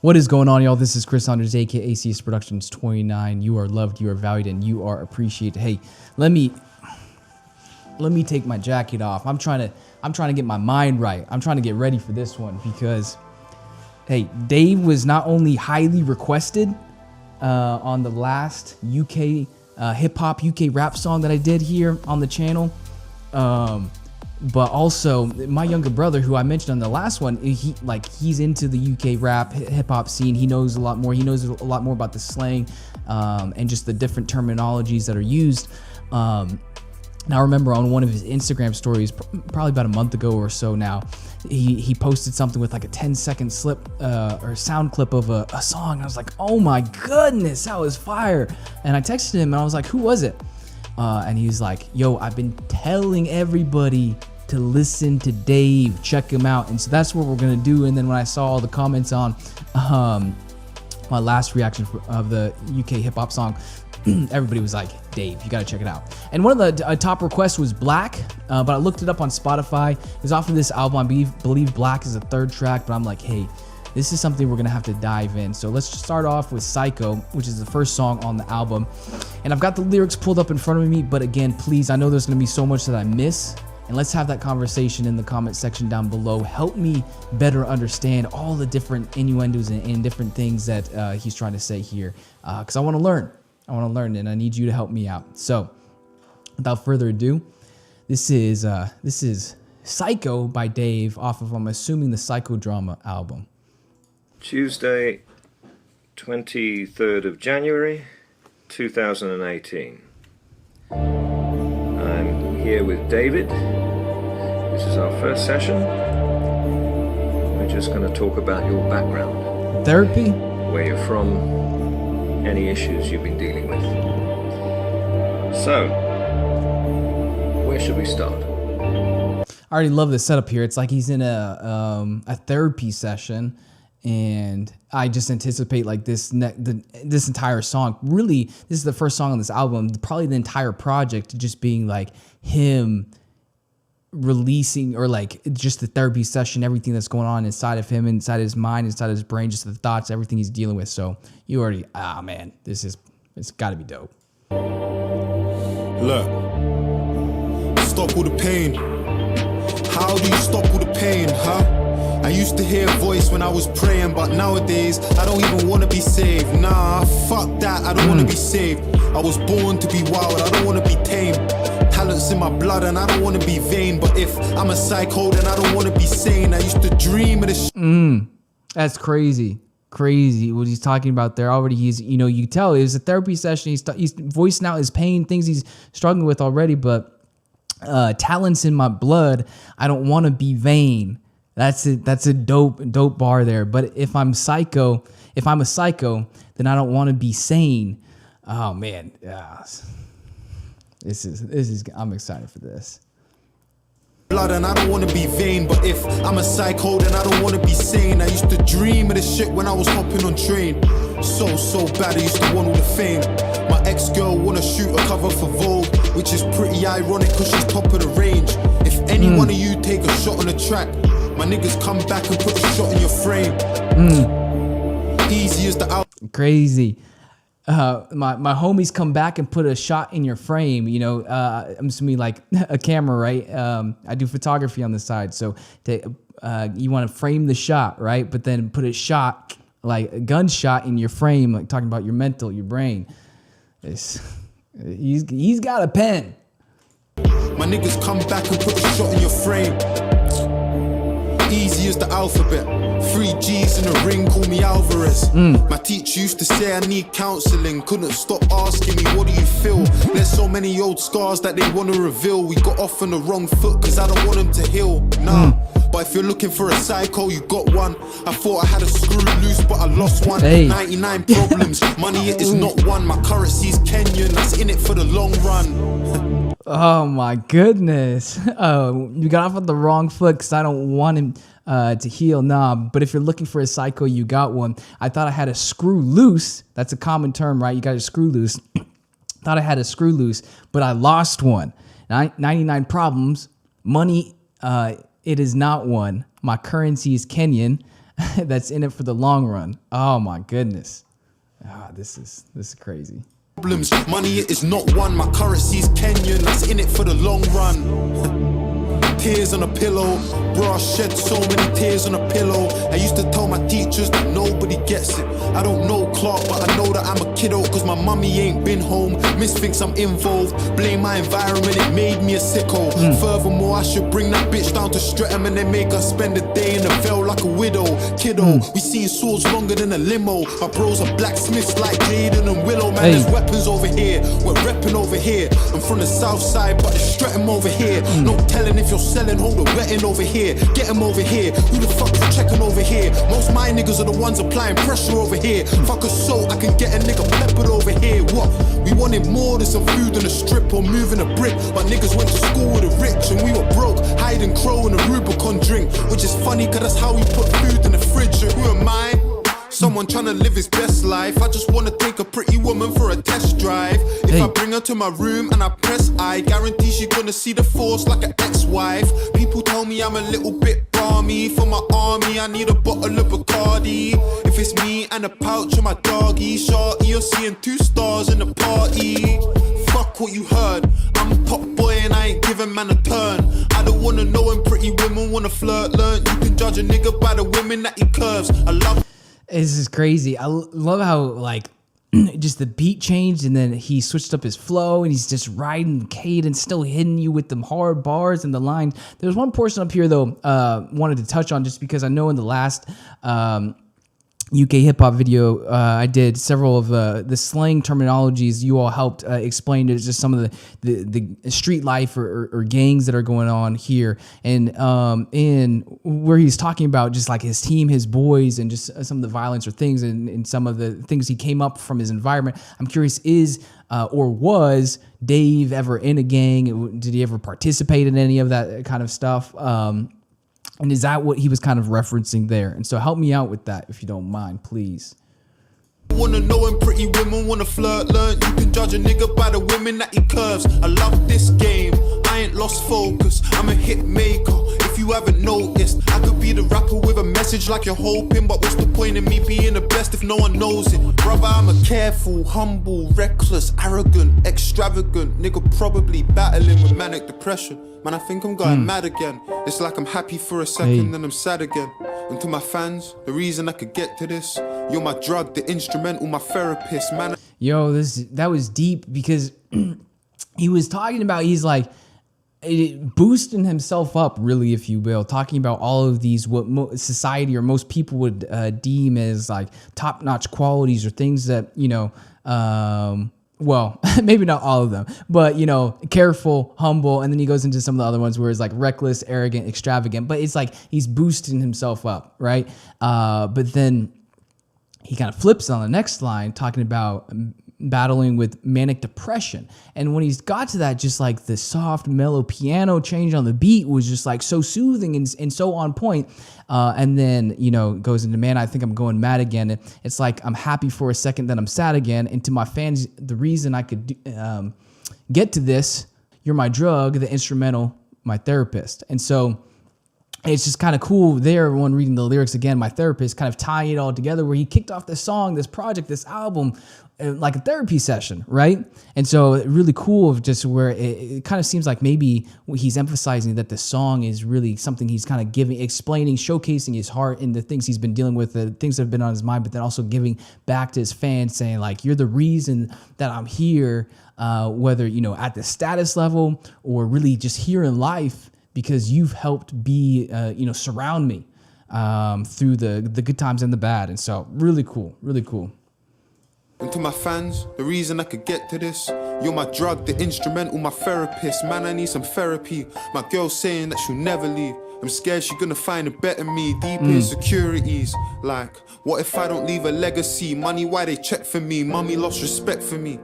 What is going on, y'all? This is Chris Saunders, aka CSProductions.29. You are loved, you are valued, and you are appreciated. Hey, let me take my jacket off. I'm trying to get my mind right. I'm trying to get ready for this one because, hey, Dave was not only highly requested on the last UK hip hop UK rap song that I did here on the channel, but also my younger brother, who I mentioned on the last one, he's into the UK rap hip hop scene. He knows a lot more. He knows a lot more about the slang and just the different terminologies that are used. And I remember on one of his Instagram stories, probably about a month ago or so now, he posted something with like a 10-second slip or sound clip of a song. I was like, oh my goodness, that was fire. And I texted him and I was like, who was it? And he was like, yo, I've been telling everybody to listen to Dave, check him out. And so that's what we're gonna do. And then when I saw all the comments on my last reaction of the UK hip hop song, everybody was like, Dave, you gotta check it out. And one of the top requests was Black, but I looked it up on Spotify. It's off of this album. I believe Black is the third track, but I'm like, hey, this is something we're gonna have to dive in. So let's start off with Psycho, which is the first song on the album. And I've got the lyrics pulled up in front of me, but again, please, I know there's gonna be so much that I miss. And let's have that conversation in the comment section down below. Help me better understand all the different innuendos and different things that he's trying to say here. Because I want to learn. I want to learn, and I need you to help me out. So, without further ado, this is Psycho by Dave off of, I'm assuming, the Psychodrama album. Tuesday, 23rd of January, 2018. I'm here with David. This is our first session. We're just going to talk about your background. Therapy? Where you're from, any issues you've been dealing with. So, where should we start? I already love this setup here. It's like he's in a therapy session, and I just anticipate like this entire song. Really, this is the first song on this album. Probably the entire project just being like him releasing, or like just the therapy session, everything that's going on inside of him, inside his mind, inside his brain, just the thoughts, everything he's dealing with. So you already, man, it's got to be dope. Look, stop all the pain. How do you stop all the pain, huh? I used to hear a voice when I was praying, but nowadays I don't even want to be saved. Nah, fuck that, I don't want to be saved. I was born to be wild, I don't want to be tame. Talents in my blood and I don't want to be vain. But if I'm a psycho, then I don't want to be sane. I used to dream of this. That's crazy. Crazy what he's talking about there. Already he's, you tell it was a therapy session. He's voicing out his pain, things he's struggling with already. But talents in my blood, I don't want to be vain. That's a dope bar there. But if I'm a psycho, then I don't want to be sane. Oh man, this is I'm excited for this. Blood and I don't want to be vain, but if I'm a psycho, then I don't want to be sane. I used to dream of this shit when I was hopping on train. So bad, I used to want all the fame. My ex-girl wanna shoot a cover for Vogue, which is pretty ironic cause she's top of the range. If any one of you take a shot on the track, my niggas come back and put a shot in your frame. Easy as the out. Crazy. My homies come back and put a shot in your frame. I'm assuming like a camera, right? I do photography on the side, so you want to frame the shot, right? But then put a shot, like a gunshot, in your frame, like talking about your mental, your brain. He's got a pen. My niggas come back and put a shot in your frame. Easy as the alphabet. 3 G's in a ring, call me Alvarez. My teacher used to say I need counseling. Couldn't stop asking me, what do you feel? There's so many old scars that they want to reveal. We got off on the wrong foot cause I don't want them to heal. Nah, but if you're looking for a psycho, you got one. I thought I had a screw loose, but I lost one. Hey. 99 problems, money is not one. My currency's Kenyan, that's in it for the long run. Oh my goodness. You got off on the wrong foot because I don't want him to heal. Nah, but if you're looking for a psycho, you got one. I thought I had a screw loose. That's a common term, right? You got a screw loose. Thought I had a screw loose, but I lost one. 99 problems. Money, it is not one. My currency is Kenyan. that's in it for the long run. Oh my goodness. This is crazy. Problems. Money is not one. My currency's Kenyan. That's in it for the long run. Tears on a pillow, bro, I shed so many tears on a pillow. I used to tell my teachers that nobody gets it. I don't know Clark, but I know that I'm a kiddo, cause my mummy ain't been home. Miss thinks I'm involved, blame my environment, it made me a sicko. Furthermore, I should bring that bitch down to Streatham and then make her spend a day in the Vale like a widow. Kiddo, we seen swords longer than a limo. My bros are blacksmiths like Jaden and Willow. Man, there's weapons over here, we're repping over here. I'm from the south side, but it's Streatham over here. No telling if you're selling, hold a wetting over here. Get him over here, who the fuck is checking over here? Most my niggas are the ones applying pressure over here. Fuck a soul, I can get a nigga peppered over here. What? We wanted more than some food in a strip or moving a brick. But niggas went to school with the rich and we were broke, hiding crow in a Rubicon drink. Which is funny cause that's how we put food in the fridge. And who am I? Someone trying to live his best life. I just want to take a pretty woman for a test drive. If I bring her to my room and I press I guarantee she gonna see the force like an ex-wife. People tell me I'm a little bit balmy. For my army I need a bottle of Bacardi. If it's me and a pouch of my doggy, shorty, you're seeing 2 stars in the party. Fuck what you heard, I'm a pop boy and I ain't giving man a turn. I don't wanna know when pretty women wanna flirt. Learn you can judge a nigga by the women that he curves. I love. This is crazy. I love how like just the beat changed and then he switched up his flow and he's just riding the cadence, still hitting you with them hard bars and the lines. There's one portion up here though, wanted to touch on just because I know in the last UK hip hop video I did, several of the slang terminologies you all helped explain to just some of the street life or gangs that are going on here, and in where he's talking about just like his team, his boys, and just some of the violence or things and some of the things he came up from his environment. I'm curious, is or was Dave ever in a gang? Did he ever participate in any of that kind of stuff? And is that what he was kind of referencing there? And so help me out with that, if you don't mind, please. Wanna know when pretty women wanna flirt. Learn you can judge a nigga by the women that he curves. I love this game, I ain't lost focus. I'm a hit maker, if you haven't noticed. I could be the rapper with a message like you're hoping, but what's the point in me being the best if no one knows it? Brother, I'm a careful, humble, reckless, arrogant, extravagant nigga, probably battling with manic depression. Man, I think I'm going mad again. It's like I'm happy for a second, then I'm sad again. And to my fans, the reason I could get to this, you're my drug, the instrumental, my therapist, man. Yo, that was deep because he was talking about, he's like, boosting himself up, really, if you will, talking about all of these what society or most people would deem as like top-notch qualities or things that, you know, well, maybe not all of them, but, you know, careful, humble, and then he goes into some of the other ones where it's like reckless, arrogant, extravagant, but it's like he's boosting himself up, right? But then he kind of flips on the next line, talking about battling with manic depression. And when he's got to that, just like the soft, mellow piano change on the beat was just like so soothing and so on point. And then, you know, goes into, man, I think I'm going mad again. It's like I'm happy for a second, then I'm sad again. And to my fans, the reason I could get to this, you're my drug, the instrumental, my therapist. And so it's just kind of cool there when reading the lyrics again, my therapist, kind of tying it all together where he kicked off this song, this project, this album, like a therapy session, right? And so really cool of just where it kind of seems like maybe he's emphasizing that the song is really something he's kind of giving, explaining, showcasing his heart and the things he's been dealing with, the things that have been on his mind, but then also giving back to his fans, saying like, you're the reason that I'm here, whether, you know, at the status level or really just here in life, because you've helped be, you know, surround me through the good times and the bad. And so really cool, really cool. And to my fans, the reason I could get to this, you're my drug, the instrumental, my therapist. Man, I need some therapy. My girl's saying that she'll never leave. I'm scared she's gonna find a better me. Deep insecurities, like, what if I don't leave a legacy? Money, why they check for me? Mommy lost respect for me.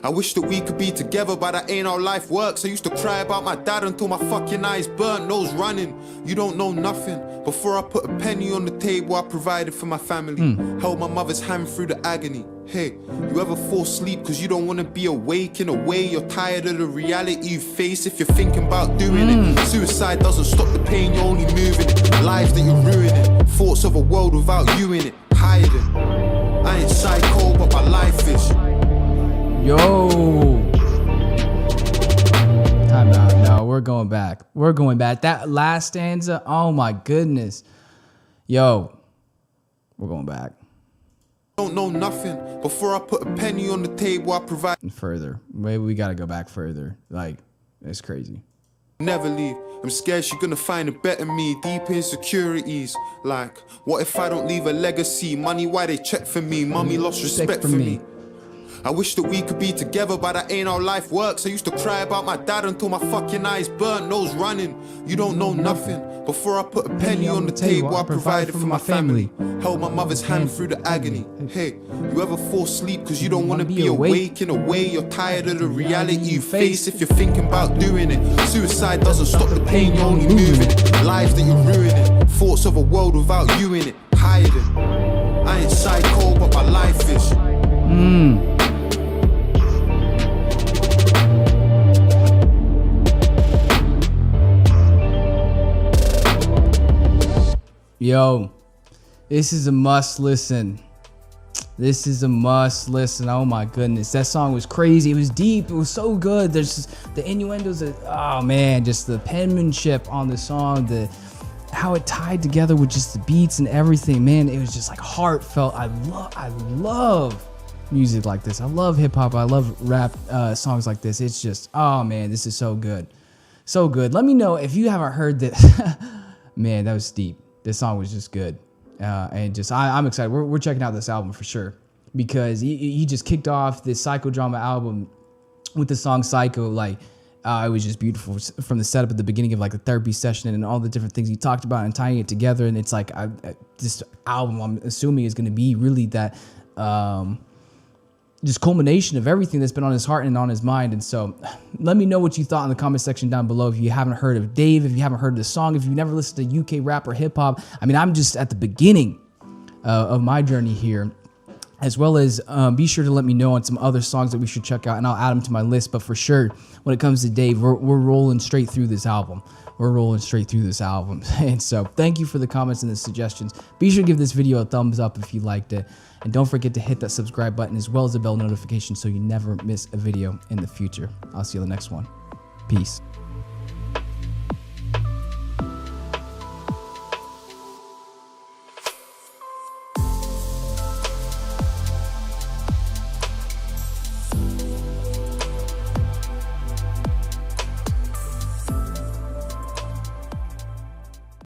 I wish that we could be together, but that ain't how life works. I used to cry about my dad until my fucking eyes burnt, nose running. You don't know nothing. Before I put a penny on the table, I provided for my family. Held my mother's hand through the agony. Hey, you ever fall asleep cause you don't want to be awake? In a way, you're tired of the reality you face if you're thinking about doing it. Suicide doesn't stop the pain, you're only moving it. Lives that you're ruining, thoughts of a world without you in it. Hiding, I ain't psycho, but my life is. Yo. Time out. No, we're going back. We're going back. That last stanza, oh my goodness. Yo, we're going back. Don't know nothing. Before I put a penny on the table, I provide. Further. Maybe we got to go back further. Like, it's crazy. Never leave. I'm scared she's gonna find a better me. Deep insecurities. Like, what if I don't leave a legacy? Money, why they check for me? Mommy lost respect for me. I wish that we could be together, but that ain't how life works. I used to cry about my dad until my fucking eyes burnt, nose running. You don't know nothing. Before I put a penny on the table, I provided for my family. Held my mother's hand through the agony. Hey, you ever fall asleep cause you don't want to be awake? In a way, you're tired of the reality you face if you're thinking about doing it. Suicide doesn't stop the pain, you're only moving it. Lives that you're ruining, thoughts of a world without you in it. Hiding, I ain't psycho, but my life is. Yo, this is a must listen. This is a must listen. Oh my goodness. That song was crazy. It was deep. It was so good. There's just the innuendos. Oh man, just the penmanship on the song, how it tied together with just the beats and everything. Man, it was just like heartfelt. I love music like this. I love hip hop. I love rap songs like this. It's just, oh man, this is so good. So good. Let me know if you haven't heard this. Man, that was deep. This song was just good, and just I'm excited. We're checking out this album for sure because he just kicked off this psychodrama album with the song Psycho. Like it was just beautiful from the setup at the beginning of like the therapy session and all the different things he talked about and tying it together. And it's like this album I'm assuming is going to be really that just culmination of everything that's been on his heart and on his mind. And so let me know what you thought in the comment section down below. If you haven't heard of Dave, if you haven't heard of the song, if you've never listened to UK rap or hip hop, I mean, I'm just at the beginning of my journey here, as well as be sure to let me know on some other songs that we should check out and I'll add them to my list. But for sure, when it comes to Dave, we're rolling straight through this album. We're rolling straight through this album. And so thank you for the comments and the suggestions. Be sure to give this video a thumbs up if you liked it. And don't forget to hit that subscribe button as well as the bell notification so you never miss a video in the future. I'll see you in the next one. Peace.